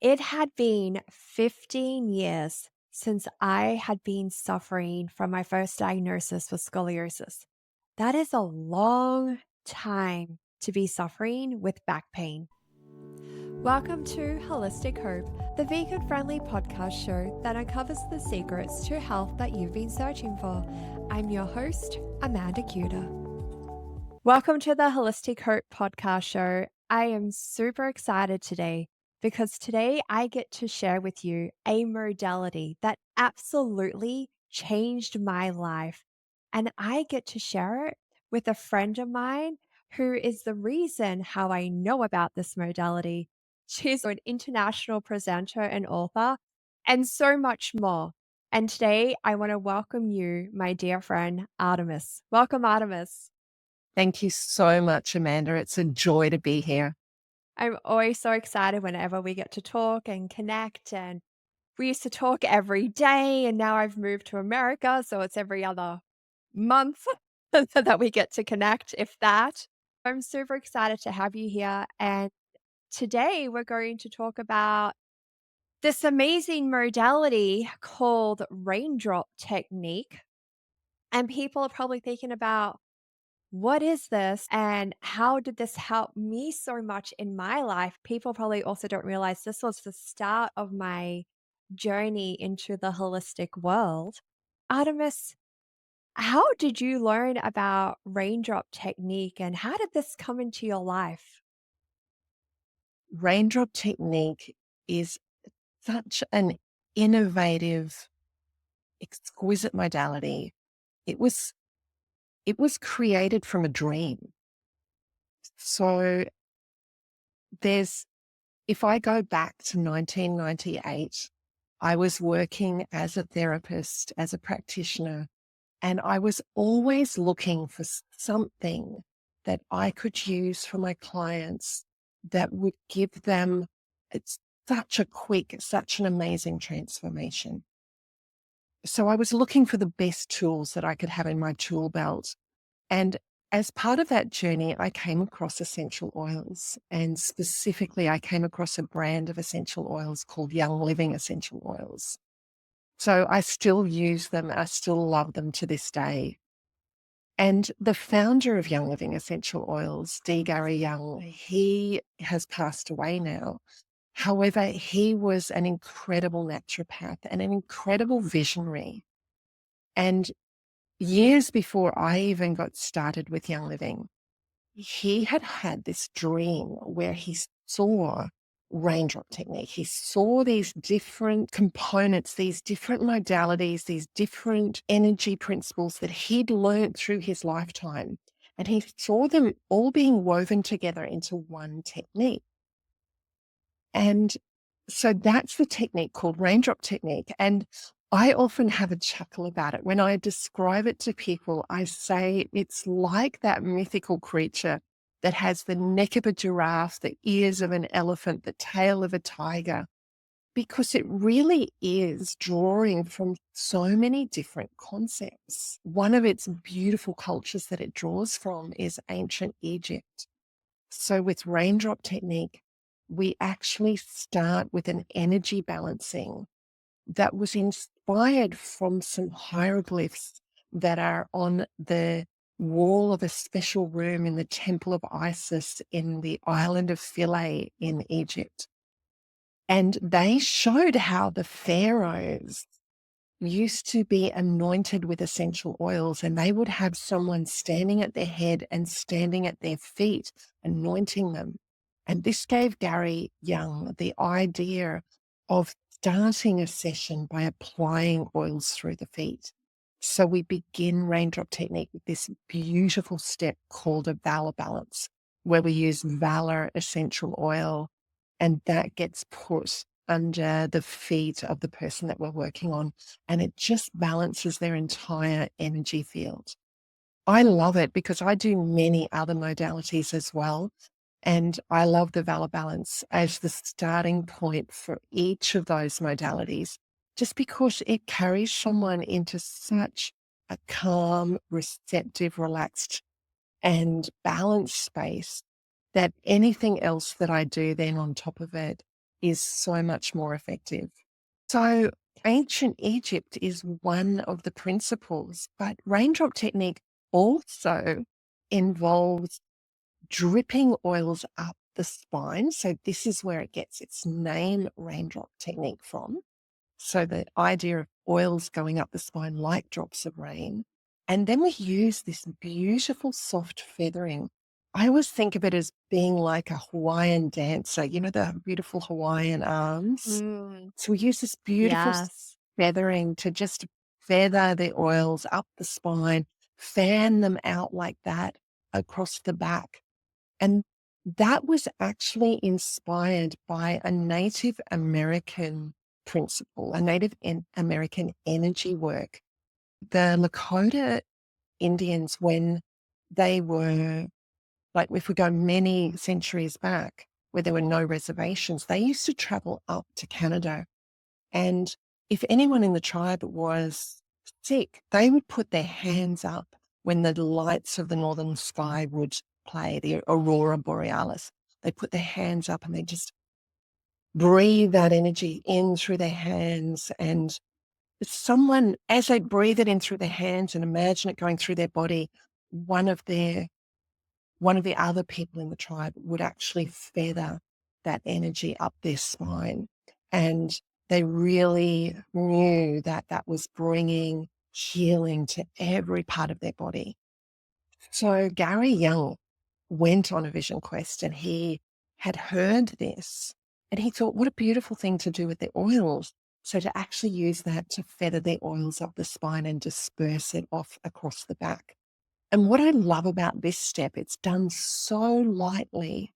It had been 15 years since I had been suffering from my first diagnosis with scoliosis. That is a long time to be suffering with back pain. Welcome to Holistic Hope, the vegan friendly podcast show that uncovers the secrets to health that you've been searching for. I'm your host, Amanda Cuda. Welcome to the Holistic Hope podcast show. I am super excited today because today I get to share with you a modality that absolutely changed my life. And I get to share it with a friend of mine who is the reason how I know about this modality. She's an international presenter and author, and so much more. And today I want to welcome you, my dear friend, Artemis. Welcome, Artemis. Thank you so much, Amanda. It's a joy to be here. I'm always so excited whenever we get to talk and connect. And we used to talk every day, and now I've moved to America. So it's every other month that we get to connect, if that. I'm super excited to have you here. And today we're going to talk about this amazing modality called Raindrop Technique. And people are probably thinking about, what is this and how did this help me so much in my life? People probably also don't realize this was the start of my journey into the holistic world. Artemis, how did you learn about raindrop technique and how did this come into your life? Raindrop Technique is such an innovative, exquisite modality. It was it was created from a dream. So there's if I go back to 1998, I was working as a therapist, as a practitioner, and I was always looking for something that I could use for my clients that would give them it's such a quick, such an amazing transformation. So I was looking for the best tools that I could have in my tool belt. And as part of that journey, I came across essential oils. And specifically, I came across a brand of essential oils called Young Living Essential Oils. So I still use them. I still love them to this day. And the founder of Young Living Essential Oils, D. Gary Young, he has passed away now. However, he was an incredible naturopath and an incredible visionary. And years before I even got started with Young Living, he had had this dream where he saw raindrop technique. He saw these different components, these different modalities, these different energy principles that he'd learned through his lifetime. And he saw them all being woven together into one technique. And so that's the technique called raindrop technique. And I often have a chuckle about it. When I describe it to people, I say it's like that mythical creature that has the neck of a giraffe, the ears of an elephant, the tail of a tiger, because it really is drawing from so many different concepts. One of its beautiful cultures that it draws from is ancient Egypt. So with raindrop technique, we actually start with an energy balancing that was inspired from some hieroglyphs that are on the wall of a special room in the Temple of Isis in the island of Philae in Egypt. And they showed how the pharaohs used to be anointed with essential oils, and they would have someone standing at their head and standing at their feet, anointing them. And this gave Gary Young the idea of starting a session by applying oils through the feet. So we begin raindrop technique with this beautiful step called a valor balance, where we use valor essential oil, and that gets put under the feet of the person that we're working on, and it just balances their entire energy field. I love it because I do many other modalities as well. And I love the Valor Balance as the starting point for each of those modalities, just because it carries someone into such a calm, receptive, relaxed, and balanced space that anything else that I do then on top of it is so much more effective. So, ancient Egypt is one of the principles, but raindrop technique also involves dripping oils up the spine. So, this is where it gets its name, raindrop technique, from. So the idea of oils going up the spine like drops of rain. And then we use this beautiful soft feathering. I always think of it as being like a Hawaiian dancer, the beautiful Hawaiian arms. Mm, So we use this beautiful yes. feathering to just feather the oils up the spine, fan them out like that across the back. And that was actually inspired by a Native American principle, a American energy work. The Lakota Indians, when they were, like, if we go many centuries back, where there were no reservations, they used to travel up to Canada. And if anyone in the tribe was sick, they would put their hands up when the lights of the northern sky would play, the aurora borealis. They put their hands up and they just breathe that energy in through their hands. And someone, as they breathe it in through their hands and imagine it going through their body, one of their one of the other people in the tribe would actually feather that energy up their spine. And they really knew that that was bringing healing to every part of their body. So Gary Young went on a vision quest and he had heard this and he thought, what a beautiful thing to do with the oils. So to actually use that to feather the oils up the spine and disperse it off across the back. And what I love about this step, it's done so lightly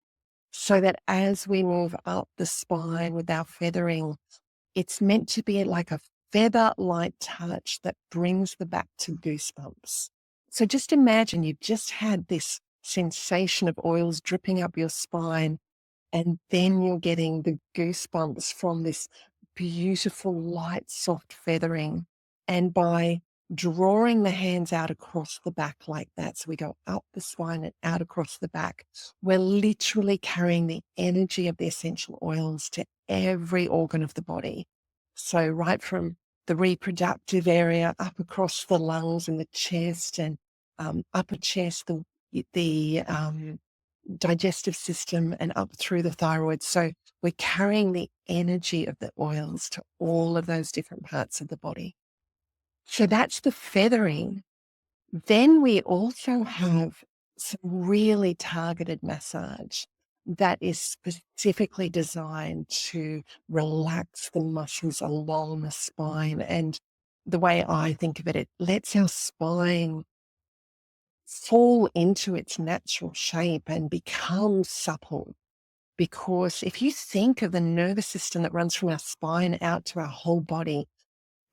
so that as we move up the spine with our feathering, it's meant to be like a feather light touch that brings the back to goosebumps. So just imagine you've just had this sensation of oils dripping up your spine and then you're getting the goosebumps from this beautiful, light, soft feathering. And by drawing the hands out across the back like that, so we go up the spine and out across the back, we're literally carrying the energy of the essential oils to every organ of the body. So, right from the reproductive area up across the lungs and the chest and upper chest, the digestive system and up through the thyroid. So we're carrying the energy of the oils to all of those different parts of the body. So that's the feathering. Then we also have some really targeted massage that is specifically designed to relax the muscles along the spine. And the way I think of it, it lets our spine fall into its natural shape and become supple. Because if you think of the nervous system that runs from our spine out to our whole body,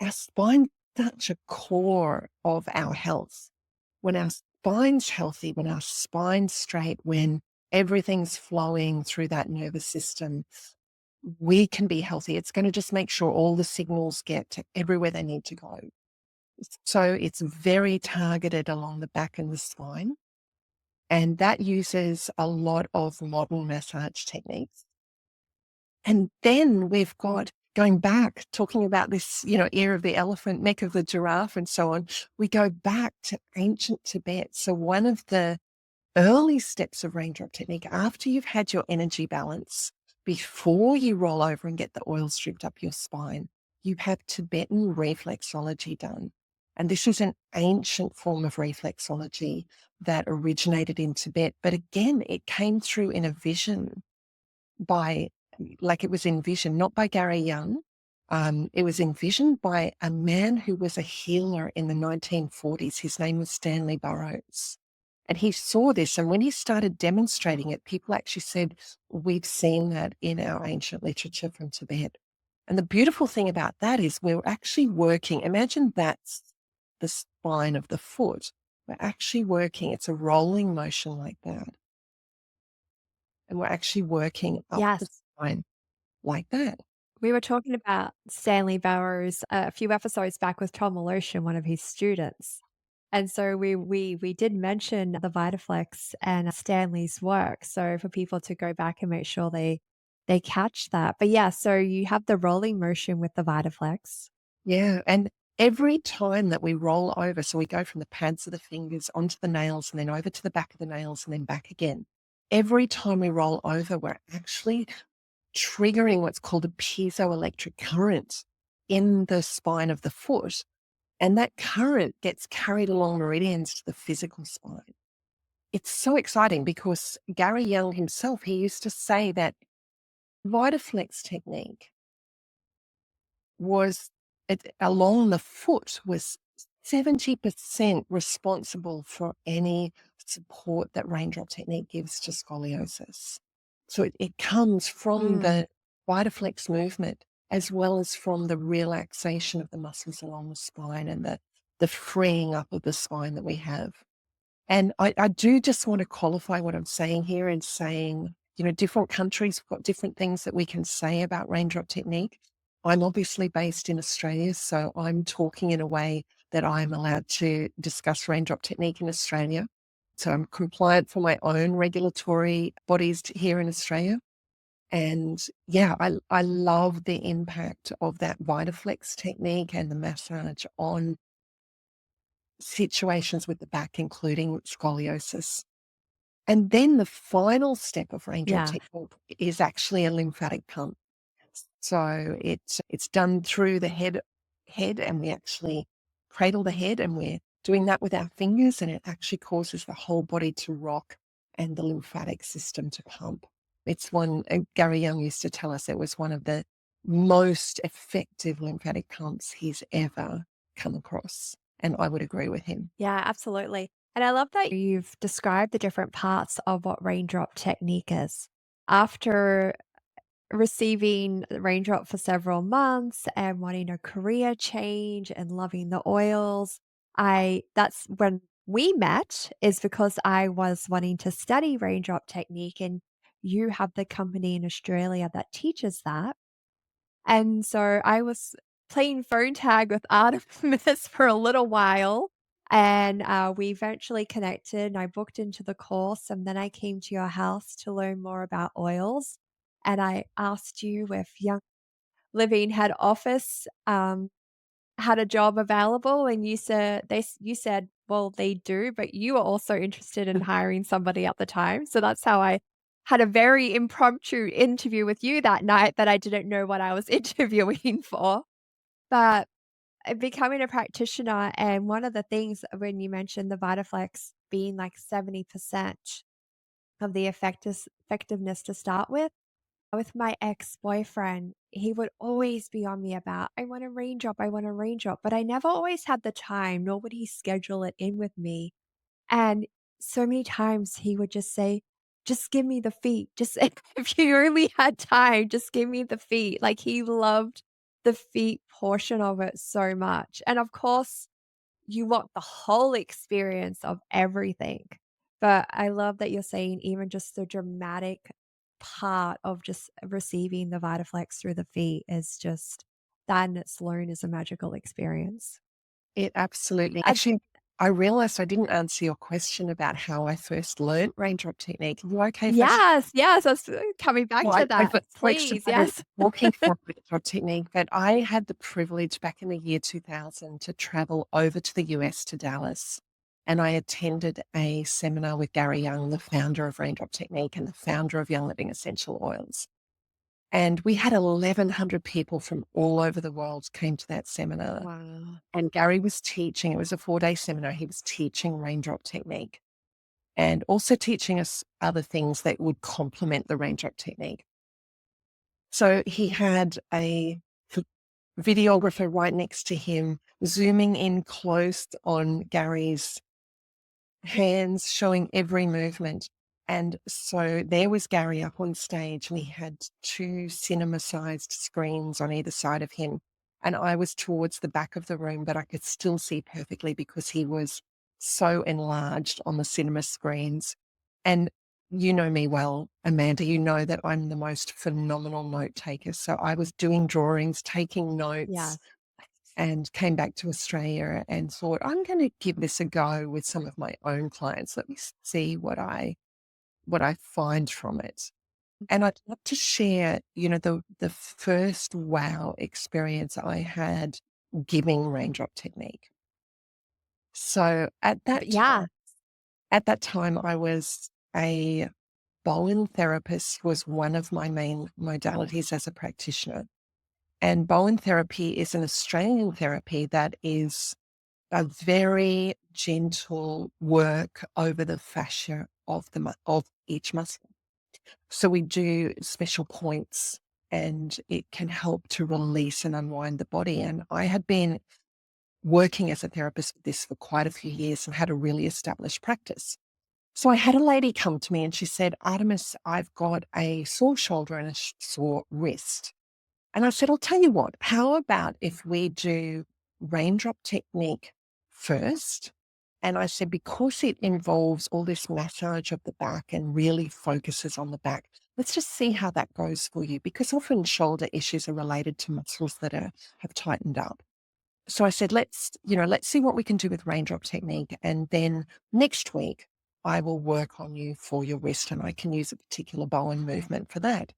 our spine is such a core of our health. When our spine's healthy, when our spine's straight, when everything's flowing through that nervous system, we can be healthy. It's going to just make sure all the signals get to everywhere they need to go. So it's very targeted along the back and the spine. And that uses a lot of modern massage techniques. And then we've got going back, talking about this, ear of the elephant, neck of the giraffe, and so on. We go back to ancient Tibet. So one of the early steps of raindrop technique, after you've had your energy balance, before you roll over and get the oil stripped up your spine, you have Tibetan reflexology done. And this is an ancient form of reflexology that originated in Tibet. But again, it came through in a vision by, like, it was envisioned, not by Gary Young. It was envisioned by a man who was a healer in the 1940s. His name was Stanley Burroughs. And he saw this. And when he started demonstrating it, people actually said, we've seen that in our ancient literature from Tibet. And the beautiful thing about that is we're actually working. Imagine that's the spine of the foot. We're actually working. It's a rolling motion like that. And we're actually working up Yes. the spine like that. We were talking about Stanley Bowers a few episodes back with Tom Maloshin, one of his students. And so we did mention the Vitaflex and Stanley's work. So for people to go back and make sure they they catch that. But yeah, so you have the rolling motion with the Vitaflex. Yeah, and every time that we roll over, so we go from the pads of the fingers onto the nails and then over to the back of the nails and then back again. Every time we roll over, we're actually triggering what's called a piezoelectric current in the spine of the foot. And that current gets carried along meridians to the physical spine. It's so exciting because Gary Young himself, he used to say that Vitaflex technique was along the foot was 70% responsible for any support that Raindrop Technique gives to scoliosis. So it comes from Mm, the Vitaflex movement as well as from the relaxation of the muscles along the spine and the freeing up of the spine that we have. And I do just want to qualify what I'm saying here and saying, different countries have got different things that we can say about raindrop technique. I'm obviously based in Australia, so I'm talking in a way that I'm allowed to discuss raindrop technique in Australia. So I'm compliant for my own regulatory bodies here in Australia. And yeah, I love the impact of that Vitaflex technique and the massage on situations with the back, including scoliosis. And then the final step of raindrop yeah. technique is actually a lymphatic pump. So it's done through the head, and we actually cradle the head, and we're doing that with our fingers, and it actually causes the whole body to rock and the lymphatic system to pump. It's one Gary Young used to tell us it was one of the most effective lymphatic pumps he's ever come across, and I would agree with him. Yeah, absolutely. And I love that you've described the different parts of what raindrop technique is. After receiving the raindrop for several months and wanting a career change and loving the oils, that's when we met is because I was wanting to study raindrop technique and you have the company in Australia that teaches that. And so I was playing phone tag with Artemis for a little while, and, we eventually connected, and I booked into the course, and then I came to your house to learn more about oils, and I asked you if Young Living head office, had a job available, and you said, "Well, they do," but you were also interested in hiring somebody at the time, so that's how I had a very impromptu interview with you that night that I didn't know what I was interviewing for. But, becoming a practitioner and one of the things when you mentioned the Vitaflex being like 70% of the effectiveness to start with my ex-boyfriend, he would always be on me about, I want a raindrop," but I never always had the time, nor would he schedule it in with me, and so many times he would just say, "Just give me the feet, just if you only had time, just give me the feet," like, he loved the feet portion of it so much, and of course you want the whole experience of everything. But I love that you're saying even just the dramatic part of just receiving the Vitaflex through the feet is just that in its alone is a magical experience. It absolutely Uh, actually, I realized I didn't answer your question about how I first learnt raindrop technique. Are you okay if I yes, yes, I was coming back well, to I that. flexed Please, about yes. walking for raindrop technique, but I had the privilege back in the year 2000 to travel over to the US to Dallas, and I attended a seminar with Gary Young, the founder of Raindrop Technique and the founder of Young Living Essential Oils. And we had 1,100 people from all over the world came to that seminar. Wow. And Gary was teaching, it was a 4-day seminar. He was teaching raindrop technique and also teaching us other things that would complement the raindrop technique. So he had a videographer right next to him, zooming in close on Gary's hands, showing every movement. And so there was Gary up on stage, and he had two cinema sized screens on either side of him. And I was towards the back of the room, but I could still see perfectly because he was so enlarged on the cinema screens. And you know me well, Amanda, you know that I'm the most phenomenal note taker. So I was doing drawings, taking notes, Yes. and came back to Australia and thought, I'm going to give this a go with some of my own clients. Let me see what I find from it. And I'd love to share, the first wow experience I had giving Raindrop Technique. So But yeah. at that time, I was a Bowen therapist was one of my main modalities as a practitioner. And Bowen therapy is an Australian therapy that is a very gentle work over the fascia of each muscle. So we do special points and it can help to release and unwind the body. And I had been working as a therapist with this for quite a few years and had a really established practice. So I had a lady come to me and she said, Artemis, I've got a sore shoulder and a sore wrist. And I said, I'll tell you what, how about if we do raindrop technique first? And I said, because it involves all this massage of the back and really focuses on the back, let's just see how that goes for you. Because often shoulder issues are related to muscles that have tightened up. So I said, let's see what we can do with raindrop technique. And then next week, I will work on you for your wrist and I can use a particular Bowen movement for that.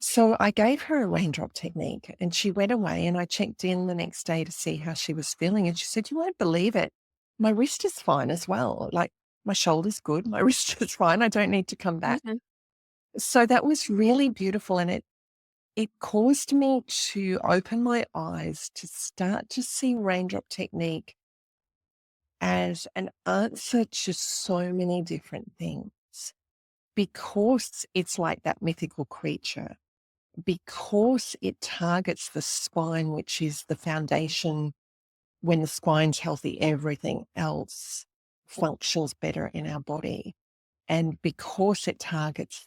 So I gave her a raindrop technique and she went away and I checked in the next day to see how she was feeling. And she said, you won't believe it. My wrist is fine as well. Like my shoulder's good. My wrist is fine. I don't need to come back. Mhm. So that was really beautiful. And it caused me to open my eyes to start to see raindrop technique as an answer to so many different things because it's like that mythical creature, because it targets the spine, which is the foundation. When the spine's healthy, everything else functions better in our body. And because it targets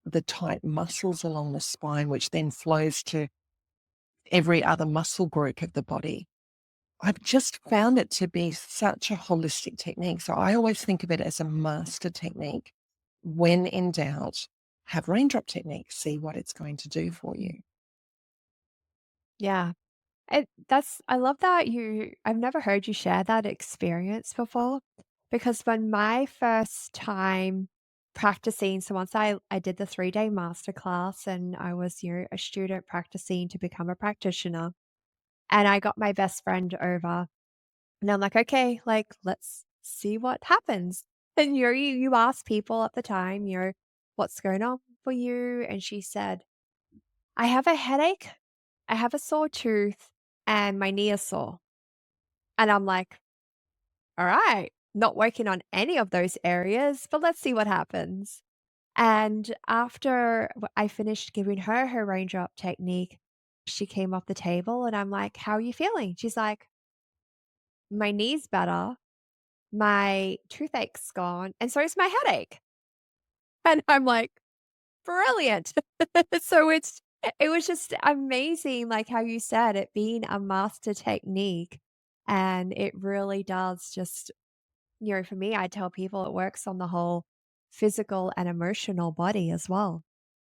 the tight muscles along the spine, which then flows to every other muscle group of the body, I've just found it to be such a holistic technique. So I always think of it as a master technique. When in doubt, have raindrop technique, see what it's going to do for you. Yeah. I love that I've never heard you share that experience before because when my first time practicing, so once I did the 3-day masterclass and I was, a student practicing to become a practitioner, and I got my best friend over and I'm like, okay, like let's see what happens. And you ask people at the time, what's going on for you? And she said, I have a headache, I have a sore tooth, and my knee is sore. And I'm like, all right, not working on any of those areas, but let's see what happens. And after I finished giving her her raindrop technique, she came off the table and I'm like, how are you feeling? She's like, my knee's better, my toothache's gone, and so is my headache. And I'm like, brilliant. So it was just amazing, like how you said, it being a master technique. And it really does just, for me, I tell people it works on the whole physical and emotional body as well.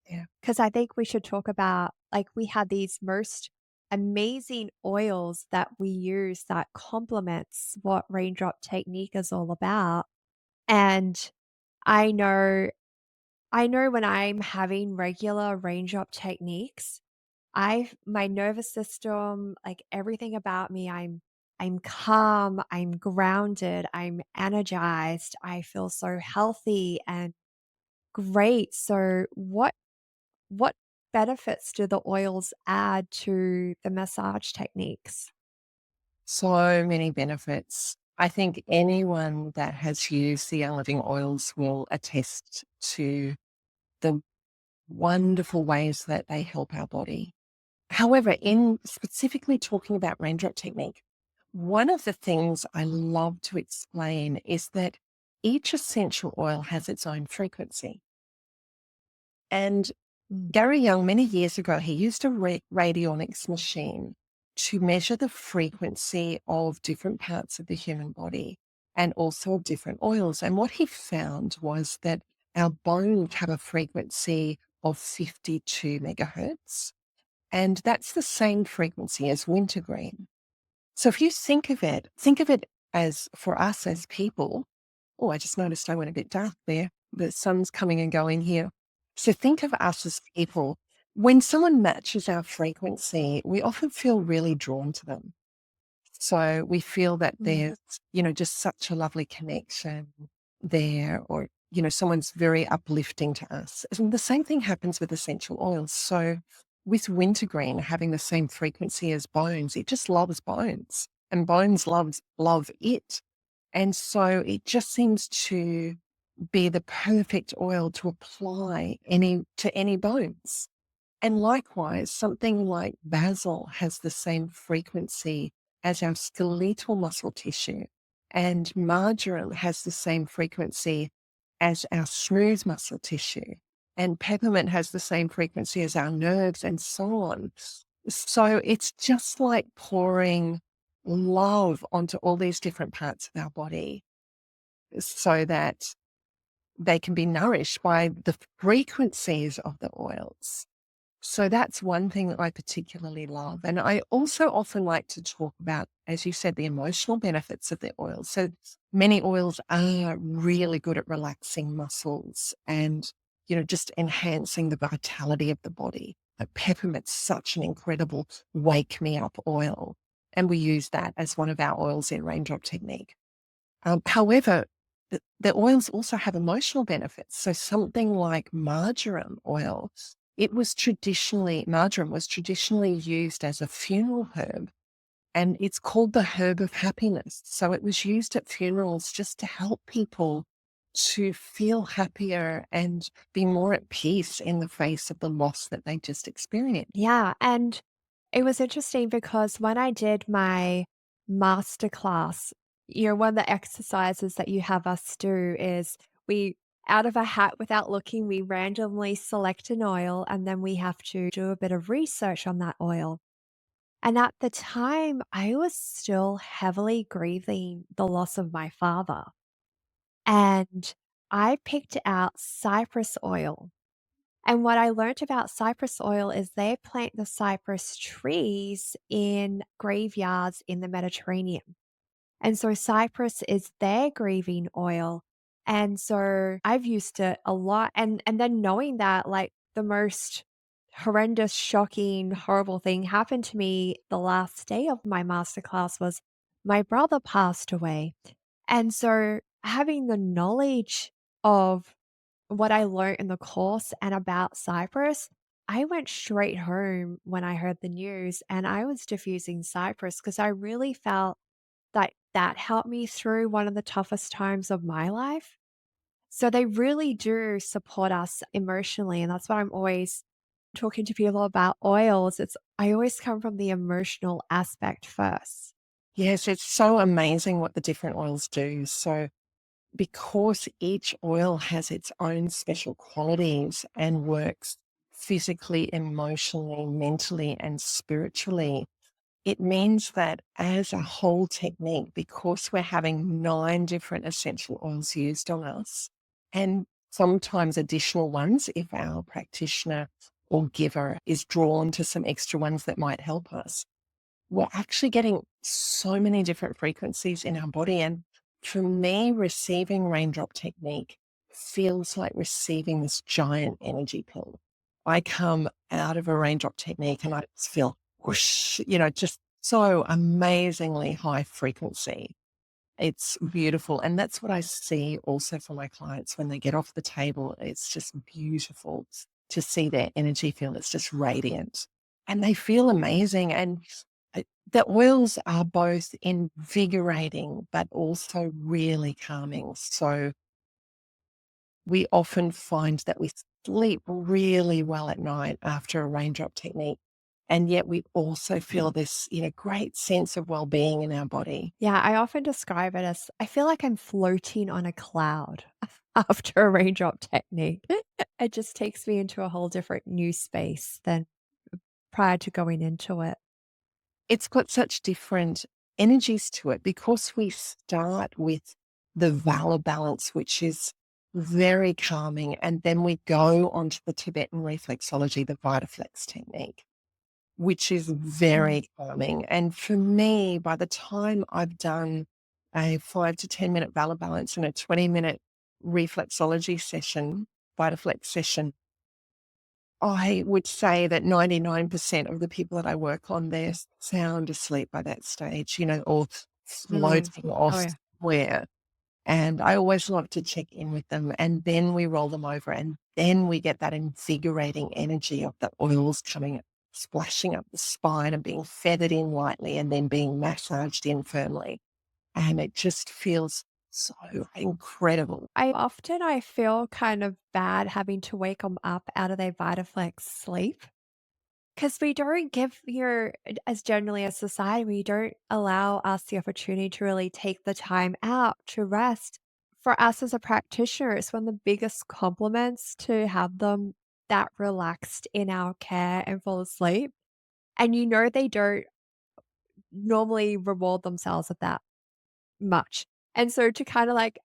Yeah. Because I think we should talk about, like, we had these most amazing oils that we use that complements what raindrop technique is all about. And I know I know when I'm having regular raindrop techniques, my nervous system, like everything about me, I'm calm, I'm grounded, I'm energized, I feel so healthy and great. So what benefits do the oils add to the massage techniques? So many benefits. I think anyone that has used the living oils will attest to the wonderful ways that they help our body. However, in specifically talking about raindrop technique, one of the things I love to explain is that each essential oil has its own frequency. And Mm. Gary Young, many years ago, he used a radionics machine to measure the frequency of different parts of the human body and also of different oils. And what he found was that our bones have a frequency of 52 megahertz, and that's the same frequency as wintergreen. So if you think of it as for us as people, oh, I just noticed I went a bit dark there. The sun's coming and going here. So think of us as people. When someone matches our frequency, we often feel really drawn to them. So we feel that Mm. there's, just such a lovely connection there, or, someone's very uplifting to us. And the same thing happens with essential oils. So with wintergreen having the same frequency as bones, it just loves bones and bones love it. And so it just seems to be the perfect oil to apply to any bones. And likewise, something like basil has the same frequency as our skeletal muscle tissue, and marjoram has the same frequency as our smooth muscle tissue, and peppermint has the same frequency as our nerves, and so on. So it's just like pouring love onto all these different parts of our body so that they can be nourished by the frequencies of the oils. So that's one thing that I particularly love. And I also often like to talk about, as you said, the emotional benefits of the oils. So many oils are really good at relaxing muscles and, just enhancing the vitality of the body. Like peppermint's such an incredible wake me up oil. And we use that as one of our oils in Raindrop Technique. However, the oils also have emotional benefits. So something like marjoram oil, marjoram was traditionally used as a funeral herb, and it's called the herb of happiness. So it was used at funerals just to help people to feel happier and be more at peace in the face of the loss that they just experienced. Yeah, and it was interesting because when I did my master class, one of the exercises that you have us do is we out of a hat without looking, we randomly select an oil and then we have to do a bit of research on that oil. And at the time, I was still heavily grieving the loss of my father. And I picked out cypress oil. And what I learned about cypress oil is they plant the cypress trees in graveyards in the Mediterranean. And so cypress is their grieving oil. And so I've used it a lot. And then knowing that like the most horrendous, shocking, horrible thing happened to me the last day of my masterclass was my brother passed away. And so having the knowledge of what I learned in the course and about Cyprus, I went straight home when I heard the news and I was diffusing Cyprus because I really felt that that helped me through one of the toughest times of my life. So they really do support us emotionally. And that's what I'm always talking to people about oils. I always come from the emotional aspect first. Yes, it's so amazing what the different oils do. So because each oil has its own special qualities and works physically, emotionally, mentally, and spiritually, it means that as a whole technique, because we're having 9 different essential oils used on us, and sometimes additional ones if our practitioner or giver is drawn to some extra ones that might help us, we're actually getting so many different frequencies in our body. And for me, receiving Raindrop Technique feels like receiving this giant energy pill. I come out of a Raindrop Technique and I just feel whoosh, just so amazingly high frequency. It's beautiful. And that's what I see also for my clients when they get off the table. It's just beautiful to see their energy field. It's just radiant and they feel amazing. And the oils are both invigorating, but also really calming. So we often find that we sleep really well at night after a raindrop technique. And yet we also feel this, great sense of well-being in our body. Yeah, I often describe it as I feel like I'm floating on a cloud after a raindrop technique. It just takes me into a whole different new space than prior to going into it. It's got such different energies to it because we start with the Valor balance, which is very calming. And then we go on to the Tibetan reflexology, the Vitaflex technique, which is Mm. very calming. And for me, by the time I've done a 5 to 10 minute Valor balance and a 20-minute reflexology session, Vitaflex session, I would say that 99% of the people that I work on, they're sound asleep by that stage, or Mm. floating Oh, off yeah. somewhere. And I always love to check in with them. And then we roll them over and then we get that invigorating energy of the oils coming, splashing up the spine and being feathered in lightly and then being massaged in firmly. And it just feels so incredible. I feel kind of bad having to wake them up out of their Vitaflex sleep. 'Cause we don't give your as generally a society, we don't allow us the opportunity to really take the time out to rest. For us as a practitioner, it's one of the biggest compliments to have them that relaxed in our care and fall asleep, and they don't normally reward themselves with that much, and so to kinda like,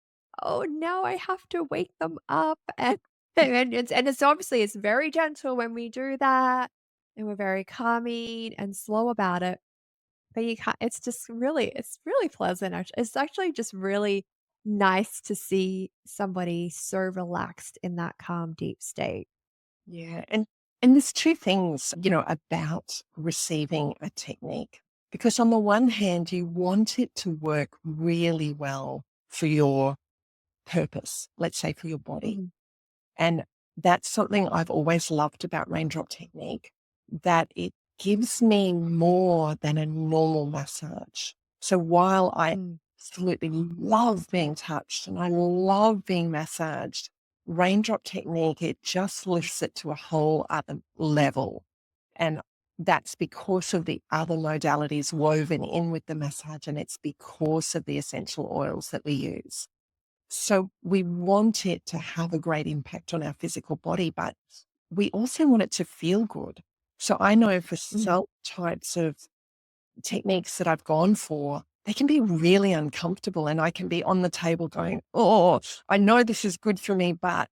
"Oh, now I have to wake them up," and it's obviously it's very gentle when we do that, and we're very calming and slow about it, but it's really pleasant, it's actually just really nice to see somebody so relaxed in that calm, deep state. Yeah. And there's two things, about receiving a technique. Because on the one hand, you want it to work really well for your purpose, let's say for your body. Mhm, And that's something I've always loved about Raindrop Technique, that it gives me more than a normal massage. So while I mm, absolutely love being touched and I love being massaged, Raindrop Technique, it just lifts it to a whole other level. And that's because of the other modalities woven in with the massage, and it's because of the essential oils that we use. So we want it to have a great impact on our physical body, but we also want it to feel good. So I know for mhm. some types of techniques that I've gone for, they can be really uncomfortable and I can be on the table going, oh, I know this is good for me, but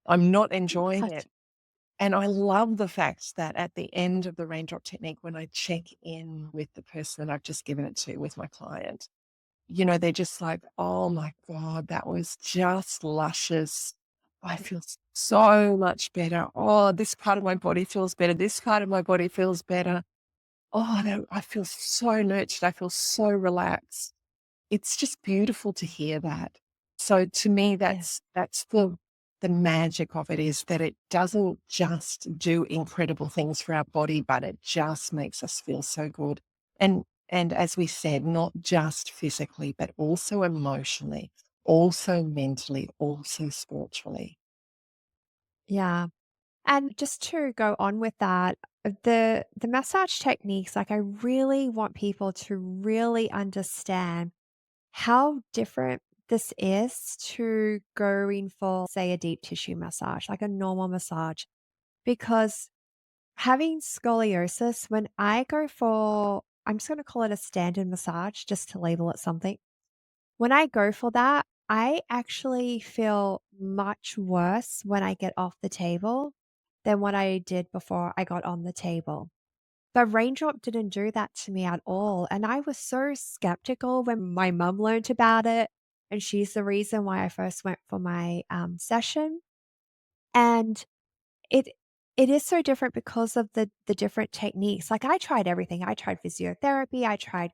I'm not enjoying it. Gotcha. And I love the fact that at the end of the raindrop technique, when I check in with the person that I've just given it to, with my client, they're just like, "Oh my god, that was just luscious. I feel so much better. Oh, this part of my body feels better. This part of my body feels better. Oh, no, I feel so nurtured. I feel so relaxed." It's just beautiful to hear that. So to me, Yeah. that's the magic of it, is that it doesn't just do incredible things for our body, but it just makes us feel so good. And as we said, not just physically, but also emotionally, also mentally, also spiritually. Yeah. And just to go on with that, the massage techniques, like I really want people to really understand how different this is to going for, say, a deep tissue massage, like a normal massage. Because having scoliosis, when I go for, I'm just going to call it a standard massage just to label it something. When I go for that, I actually feel much worse when I get off the table than what I did before I got on the table. But Raindrop didn't do that to me at all, and I was so skeptical when my mum learned about it, and she's the reason why I first went for my, session, and it it is so different because of the different techniques. Like, I tried everything. I tried physiotherapy, I tried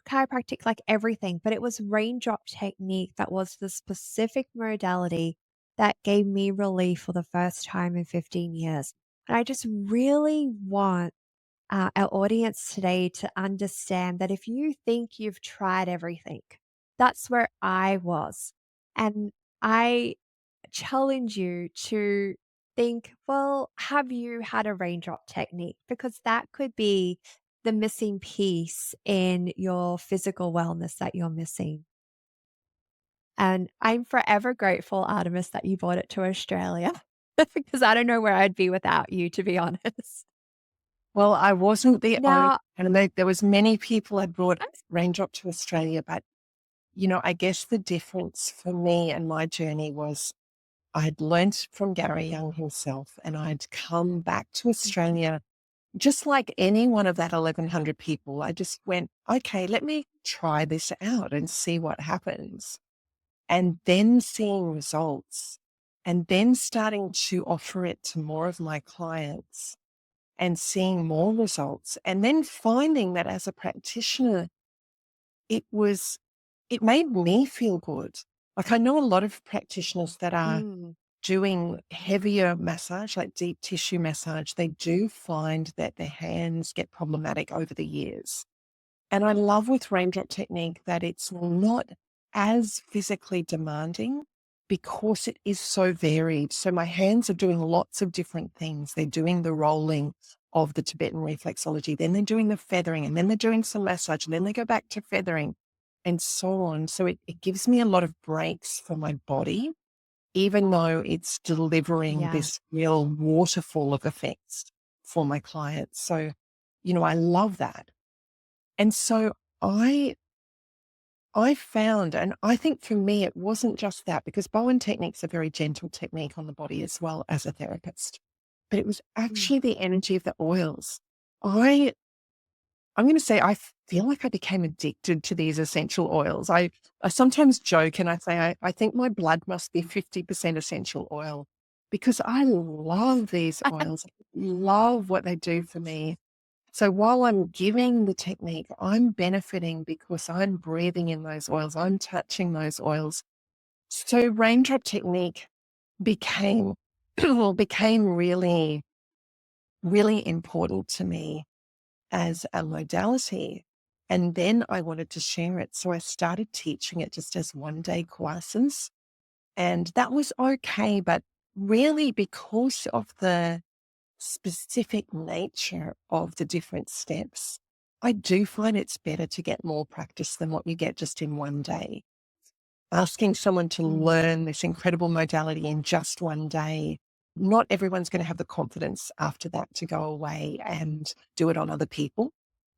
chiropractic, like everything, but it was Raindrop Technique that was the specific modality that gave me relief for the first time in 15 years. And I just really want our audience today to understand that if you think you've tried everything, that's where I was. And I challenge you to think, well, have you had a raindrop technique? Because that could be the missing piece in your physical wellness that you're missing. And I'm forever grateful, Artemis, that you brought it to Australia because I don't know where I'd be without you, to be honest. Well, I wasn't the only, Now, and there was many people had brought Raindrop to Australia, but I guess the difference for me and my journey was I'd learnt from Gary Young himself, and I'd come back to Australia just like any one of that 1,100 people. I just went, okay, let me try this out and see what happens. And then seeing results. and then starting to offer it to more of my clients and seeing more results. And then finding that as a practitioner, it was, it made me feel good. Like I know a lot of practitioners that are Mm. doing heavier massage, like deep tissue massage, they do find that their hands get problematic over the years. And I love with Raindrop Technique that it's not as physically demanding because it is so varied. So my hands are doing lots of different things. They're doing the rolling of the Tibetan reflexology, then they're doing the feathering, and then they're doing some massage, and then they go back to feathering and so on. So it gives me a lot of breaks for my body, even though it's delivering Yeah. this real waterfall of effects for my clients. So, I love that. And so I I found, and I think for me, it wasn't just that because Bowen technique's a very gentle technique on the body as well as a therapist, but it was Mm. actually the energy of the oils. I I'm going to say I feel like I became addicted to these essential oils. I sometimes joke and I say I think my blood must be 50% essential oil because I love these oils, love what they do for me. So while I'm giving the technique, I'm benefiting because I'm breathing in those oils, I'm touching those oils. So raindrop technique became became really, really important to me as a modality. And then I wanted to share it. So I started teaching it just as 1 day classes. And that was okay. But really, because of the specific nature of the different steps, I do find it's better to get more practice than what you get just in 1 day. Asking someone to Mm. learn this incredible modality in just 1 day, not everyone's going to have the confidence after that to go away and do it on other people.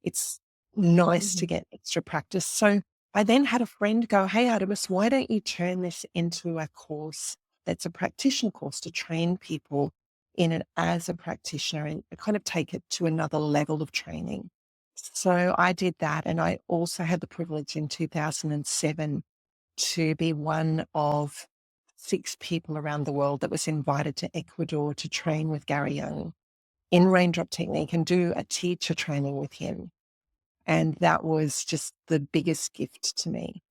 It's nice to Mhm. get extra practice. So I then had a friend go, "Hey, Artemis, why don't you turn this into a course that's a practitioner course to train people in it as a practitioner and kind of take it to another level of training?" So I did that. And I also had the privilege in 2007 to be one of 6 people around the world that was invited to Ecuador to train with Gary Young in Raindrop Technique and do a teacher training with him. And that was just the biggest gift to me.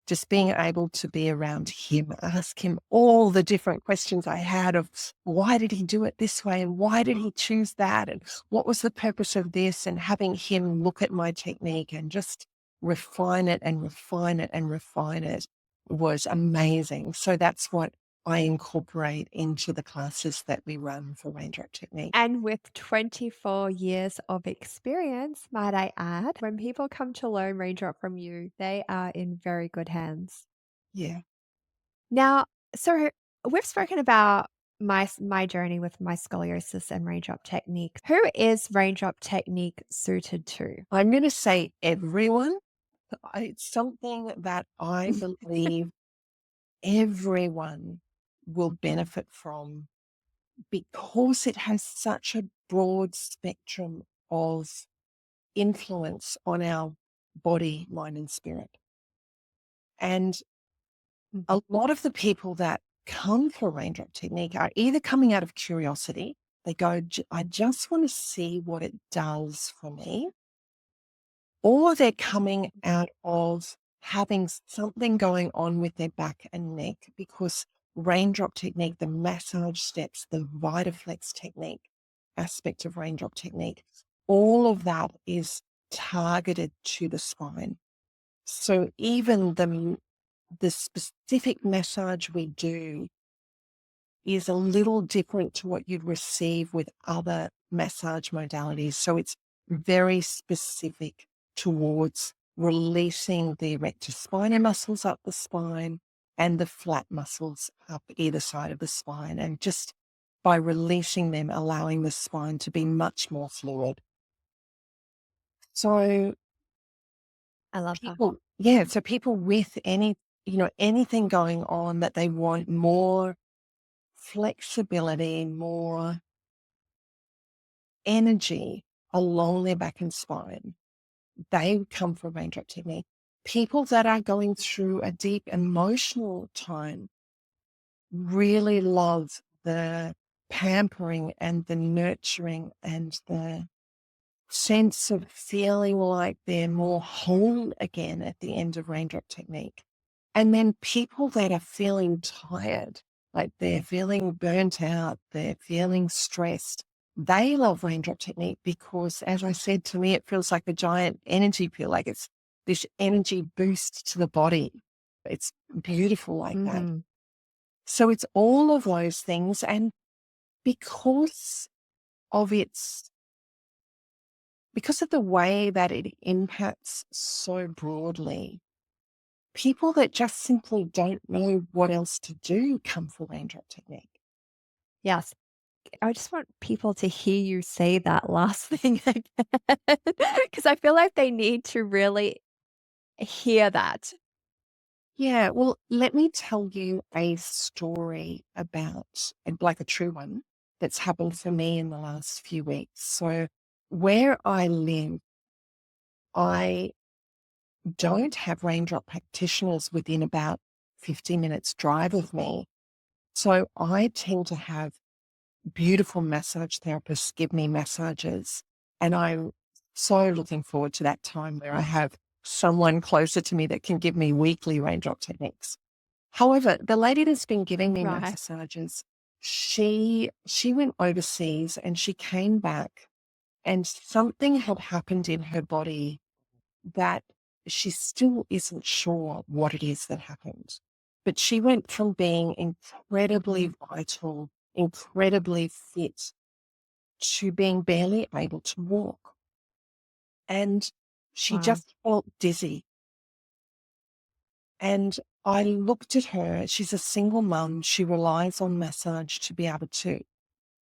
Just being able to be around him, ask him all the different questions I had of why did he do it this way and why did he choose that and what was the purpose of this, and having him look at my technique and just refine it and refine it and refine it was amazing. So that's what I incorporate into the classes that we run for Raindrop Technique. And with 24 years of experience, might I add, when people come to learn Raindrop from you, they are in very good hands. Yeah. Now, so we've spoken about my journey with my scoliosis and Raindrop Technique. Who is Raindrop Technique suited to? I'm going to say everyone. It's something that I believe everyone will benefit from because it has such a broad spectrum of influence on our body, mind, and spirit. And a lot of the people that come for Raindrop Technique are either coming out of curiosity, they go, I just want to see what it does for me, or they're coming out of having something going on with their back and neck because raindrop technique, the massage steps, the Vitaflex technique aspect of raindrop technique, all of that is targeted to the spine. So even the specific massage we do is a little different to what you'd receive with other massage modalities. So it's very specific towards releasing the erector spinae muscles up the spine and the flat muscles up either side of the spine. And just by releasing them, allowing the spine to be much more fluid. So I love that. so people with anything going on that they want more flexibility, more energy along their back and spine, they come from raindrop technique. People that are going through a deep emotional time, really love the pampering and the nurturing and the sense of feeling like they're more whole again at the end of Raindrop Technique. And then people that are feeling tired, like they're feeling burnt out, they're feeling stressed, they love Raindrop Technique because, as I said, to me, it feels like a giant energy pill, like it's this energy boost to the body. It's beautiful like that. Mhm. So it's all of those things. And because of its because of the way that it impacts so broadly, people that just simply don't know what else to do come for Raindrop Technique. Yes. I just want people to hear you say that last thing again, because I feel like they need to really hear that. Yeah, well, let me tell you a story about, and like a true one, that's happened for me in the last few weeks. So, where I live, I don't have raindrop practitioners within about 50 minutes drive of me. So, I tend to have beautiful massage therapists give me massages. And I'm so looking forward to that time where I have someone closer to me that can give me weekly raindrop techniques. However, the lady that's been giving me Right. massages, she went overseas and she came back and something had happened in her body that she still isn't sure what it is that happened. But she went from being incredibly vital, incredibly fit, to being barely able to walk. And she Wow. just felt dizzy. And I looked at her. She's a single mum. She relies on massage to be able to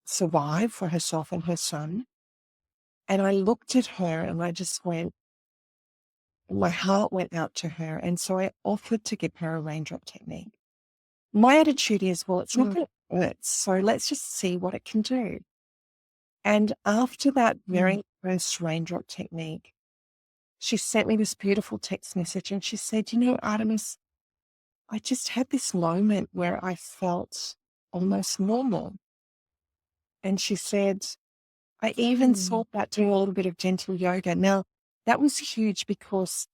survive for herself and her son. And I looked at her and I just went, my heart went out to her. And so I offered to give her a raindrop technique. My attitude is, well, it's not Mm, going to hurt. So let's just see what it can do. And after that mm, very first raindrop technique, she sent me this beautiful text message and she said, Artemis, I just had this moment where I felt almost normal. And she said, I even mm, thought about doing a little bit of gentle yoga. Now, that was huge because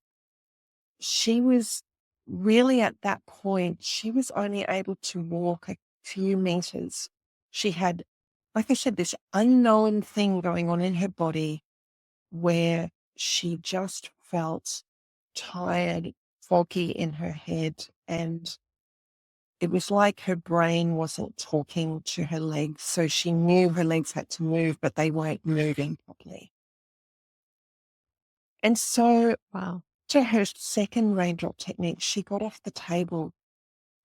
she was really at that point, she was only able to walk a few meters. She had, like I said, this unknown thing going on in her body where she just felt tired, foggy in her head. And it was like her brain wasn't talking to her legs. So she knew her legs had to move, but they weren't moving properly. And so wow. to her second raindrop technique, she got off the table.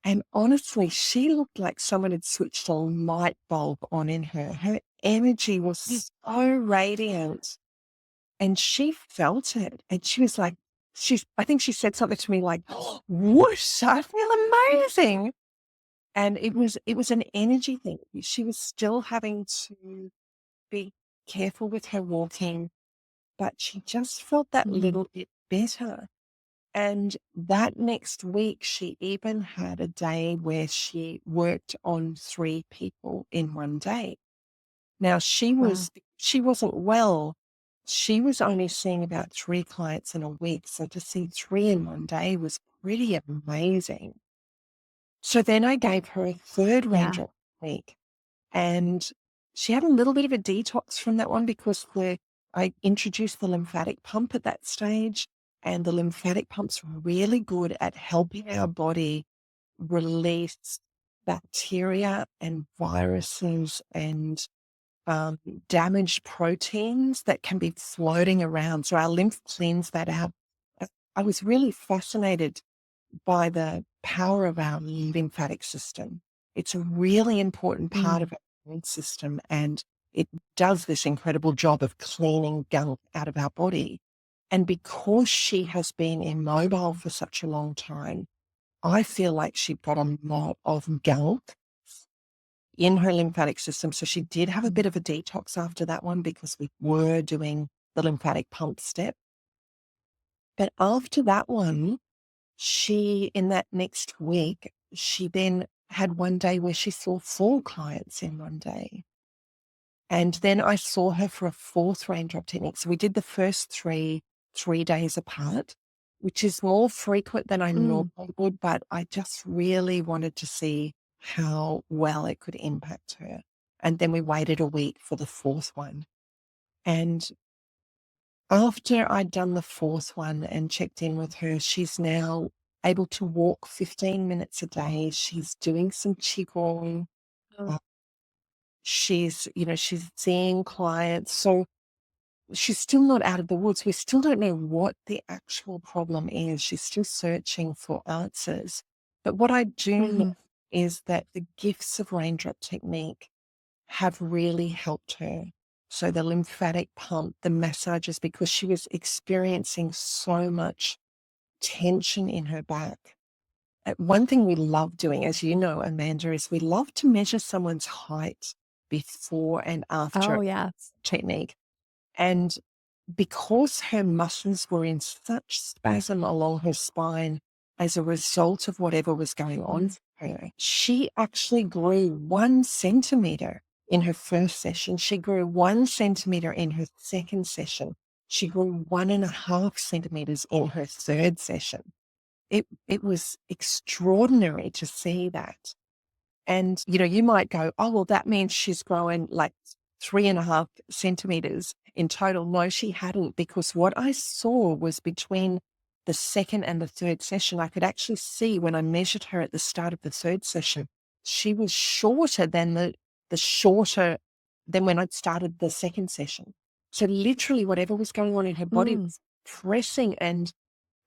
And honestly, she looked like someone had switched a light bulb on in her. Her energy was so radiant. And she felt it. And she was like, I think she said something to me like, whoosh, I feel amazing. And it was an energy thing. She was still having to be careful with her walking, but she just felt that Mhm. little bit better. And that next week, she even had a day where she worked on 3 people in one day. Now Wow. she wasn't well. She was only seeing about 3 clients in a week, so to see 3 in one day was pretty amazing. So then I gave her a third Yeah. raindrop technique, and she had a little bit of a detox from that one because I introduced the lymphatic pump at that stage, and the lymphatic pump's really good at helping our body release bacteria and viruses and damaged proteins that can be floating around. So our lymph cleans that out. I was really fascinated by the power of our lymphatic system. It's a really important part Mm, of our immune system, and it does this incredible job of cleaning gunk out of our body. And because she has been immobile for such a long time, I feel like she got a lot of gunk in her lymphatic system. So she did have a mm, bit of a detox after that one because we were doing the lymphatic pump step. But after that one, in that next week, she then had one day where she saw 4 clients in one day. And then I saw her for a 4th raindrop technique. So we did the first 3 days apart, which is more frequent than I Mm. normally would, but I just really wanted to see how well it could impact her. And then we waited a week for the 4th one. And after I'd done the 4th one and checked in with her, she's now able to walk 15 minutes a day. She's doing some qigong. Oh. Uh, she's seeing clients. So she's still not out of the woods. We still don't know what the actual problem is. She's still searching for answers. But what I do know Mhm. is that the gifts of Raindrop Technique have really helped her. So the lymphatic pump, the massages, because she was experiencing so much tension in her back. One thing we love doing, as you know, Amanda, is we love to measure someone's height before and after Oh, yes. technique. And because her muscles were in such spasm along her spine as a result of whatever was going on Mm. for her, she actually grew 1 centimeter in her first session. She grew 1 centimeter in her second session. She grew 1.5 centimeters in her third session. It was extraordinary to see that. And, you might go, oh, well, that means she's growing like 3.5 centimeters in total. No, she hadn't, because what I saw was between the second and the third session, I could actually see when I measured her at the start of the third session, she was shorter than the shorter than when I'd started the second session. So literally whatever was going on in her body Mm. was pressing and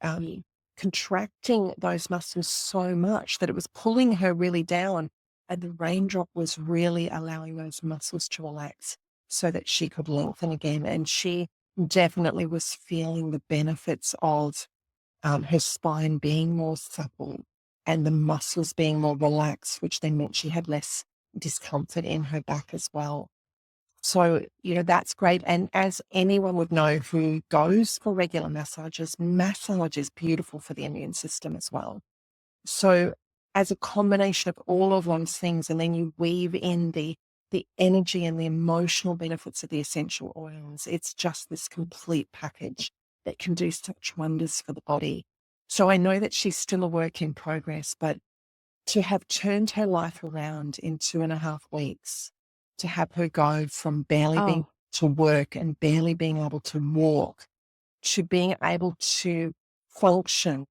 um, contracting those muscles so much that it was pulling her really down. And the raindrop was really allowing those muscles to relax so that she could lengthen again. And she definitely was feeling the benefits of her spine being more supple and the muscles being more relaxed, which then meant she had less discomfort in her back as well. So, that's great. And as anyone would know who goes for regular massages, massage is beautiful for the immune system as well. So, as a combination of all of those things, and then you weave in the energy and the emotional benefits of the essential oils, it's just this complete package that can do such wonders for the body. So I know that she's still a work in progress, but to have turned her life around in 2.5 weeks, to have her go from barely being Oh. to work and barely being able to walk to being able to function,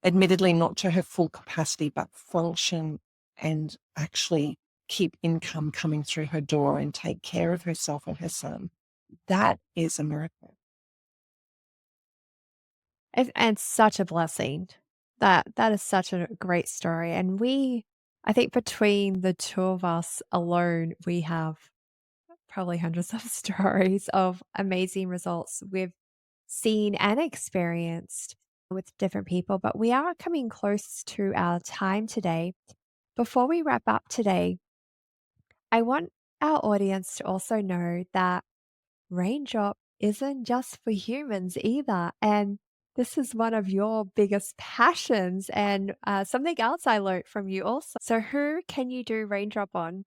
admittedly not to her full capacity, but function and actually keep income coming through her door and take care of herself and her son. That is a miracle. And such a blessing. That is such a great story, and I think between the 2 of us alone, we have probably hundreds of stories of amazing results we've seen and experienced with different people, but we are coming close to our time today. Before we wrap up today, I want our audience to also know that Raindrop isn't just for humans either. And this is one of your biggest passions and something else I learned from you also. So, who can you do Raindrop on?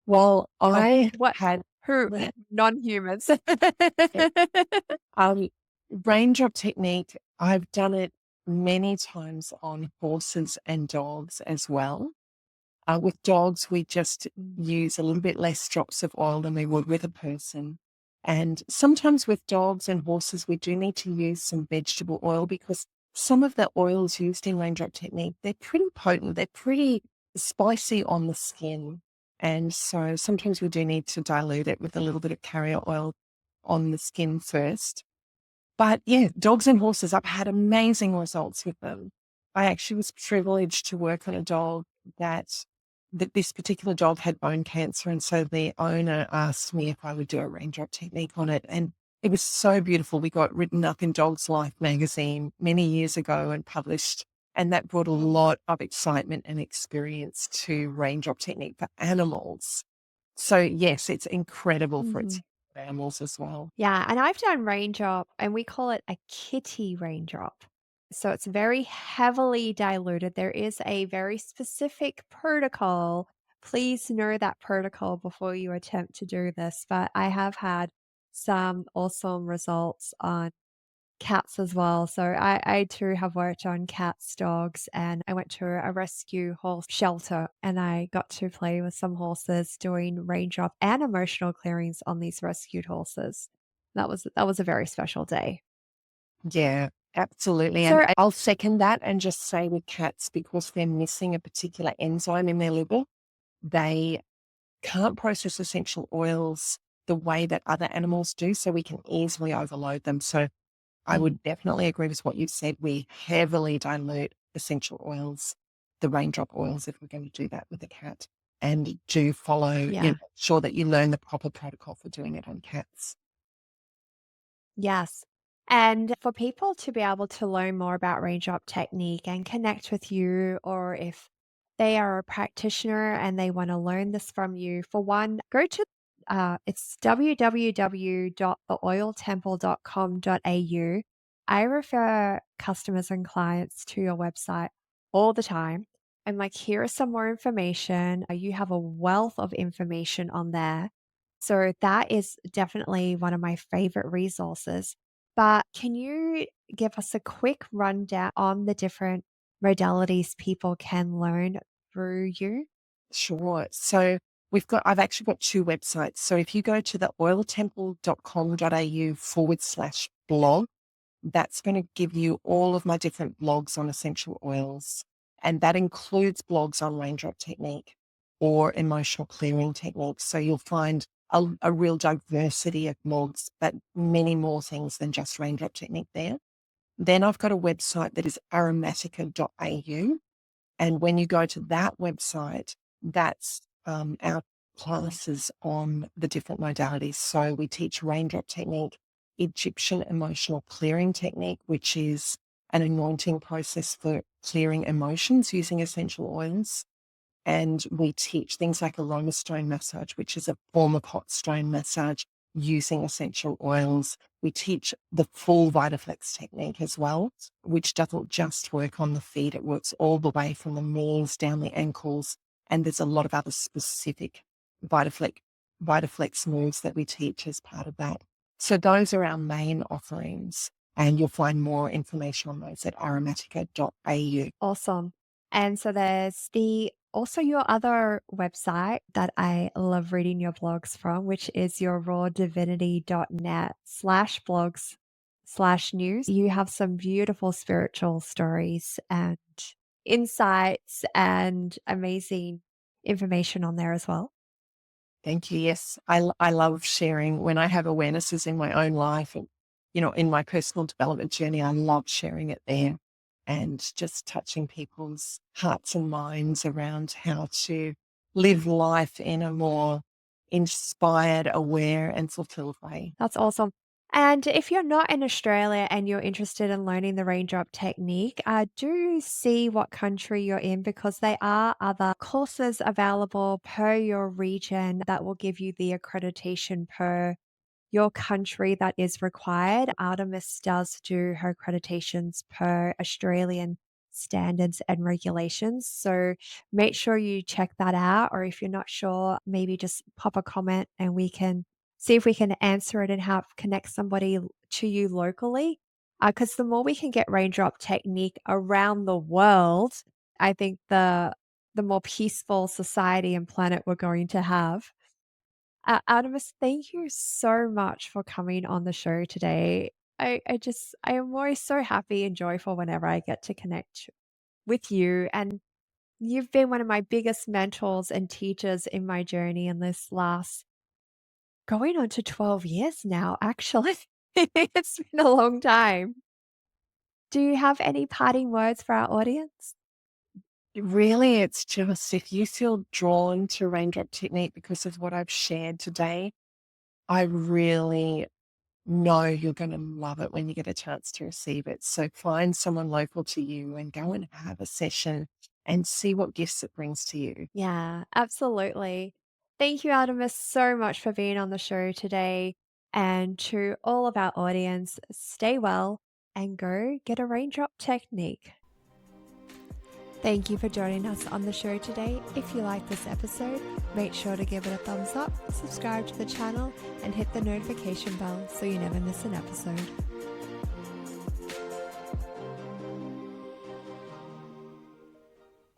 Well, Oh, I what? had Who? Non humans. um, raindrop technique. I've done it many times on horses and dogs as well. With dogs, we just use a little bit less drops of oil than we would with a person. And sometimes with dogs and horses, we do need to use some vegetable oil because some of the oils used in raindrop technique, they're pretty potent. They're pretty spicy on the skin. And so sometimes we do need to dilute it with a little bit of carrier oil on the skin first. But yeah, dogs and horses, I've had amazing results with them. I actually was privileged to work on a dog that this particular dog had bone cancer. And so the owner asked me if I would do a raindrop technique on it. And it was so beautiful. We got written up in Dog's Life magazine many years ago and published. And that brought a lot of excitement and experience to raindrop technique for animals. So yes, it's incredible for its Mhm. animals as well. Yeah, and I've done raindrop, and we call it a kitty raindrop. So it's very heavily diluted. There is a very specific protocol. Please know that protocol before you attempt to do this. But I have had some awesome results on cats as well. So I too have worked on cats, dogs, and I went to a rescue horse shelter and I got to play with some horses doing raindrop and emotional clearings on these rescued horses. That was a very special day. Yeah, absolutely. And So I'll second that and just say with cats, because they're missing a particular enzyme in their liver, they can't process essential oils the way that other animals do. So we can easily overload them. So I would definitely agree with what you said. We heavily dilute essential oils, the raindrop oils, if we're going to do that with a cat. And do follow, yeah. sure that you learn the proper protocol for doing it on cats. Yes. And for people to be able to learn more about raindrop technique and connect with you, or if they are a practitioner and they want to learn this from you, for one, go to it's www.theoiltemple.com.au. I refer customers and clients to your website all the time. I'm like, here is some more information. You have a wealth of information on there, so that is definitely one of my favorite resources. But can you give us a quick rundown on the different modalities people can learn through you? Sure. So I've actually got two websites. So if you go to the oiltemple.com.au/blog, that's going to give you all of my different blogs on essential oils. And that includes blogs on raindrop technique or emotional clearing techniques. So you'll find a real diversity of blogs, but many more things than just raindrop technique there. Then I've got a website that is aromatica.au. And when you go to that website, that's our classes on the different modalities. So we teach raindrop technique, Egyptian emotional clearing technique, which is an anointing process for clearing emotions using essential oils. And we teach things like aroma stone massage, which is a form of hot stone massage using essential oils. We teach the full Vitaflex technique as well, which doesn't just work on the feet. It works all the way from the knees down the ankles. And there's a lot of other specific Vitaflex, Vitaflex moves that we teach as part of that. So those are our main offerings. And you'll find more information on those at aromatica.au. Awesome. And so there's the also your other website that I love reading your blogs from, which is your rawdivinity.net/blogs/news. You have some beautiful spiritual stories and insights and amazing information on there as well. Thank you. Yes, I love sharing when I have awarenesses in my own life and, in my personal development journey. I love sharing it there and just touching people's hearts and minds around how to live life in a more inspired, aware, and fulfilled way. That's awesome. And if you're not in Australia and you're interested in learning the raindrop technique, do see what country you're in because there are other courses available per your region that will give you the accreditation per your country that is required. Artemis does do her accreditations per Australian standards and regulations. So make sure you check that out. Or if you're not sure, maybe just pop a comment and we can see if we can answer it and have connect somebody to you locally. Because the more we can get raindrop technique around the world, I think the more peaceful society and planet we're going to have. Artemis, thank you so much for coming on the show today. I am always so happy and joyful whenever I get to connect with you. And you've been one of my biggest mentors and teachers in my journey in this last going on to 12 years now, actually. It's been a long time. Do you have any parting words for our audience? Really, it's just if you feel drawn to raindrop technique because of what I've shared today, I really no, you're going to love it when you get a chance to receive it. So find someone local to you and go and have a session and see what gifts it brings to you. Yeah, absolutely. Thank you, Artemis, so much for being on the show today. And to all of our audience, stay well and go get a Raindrop Technique. Thank you for joining us on the show today. If you like this episode, make sure to give it a thumbs up, subscribe to the channel, and hit the notification bell so you never miss an episode.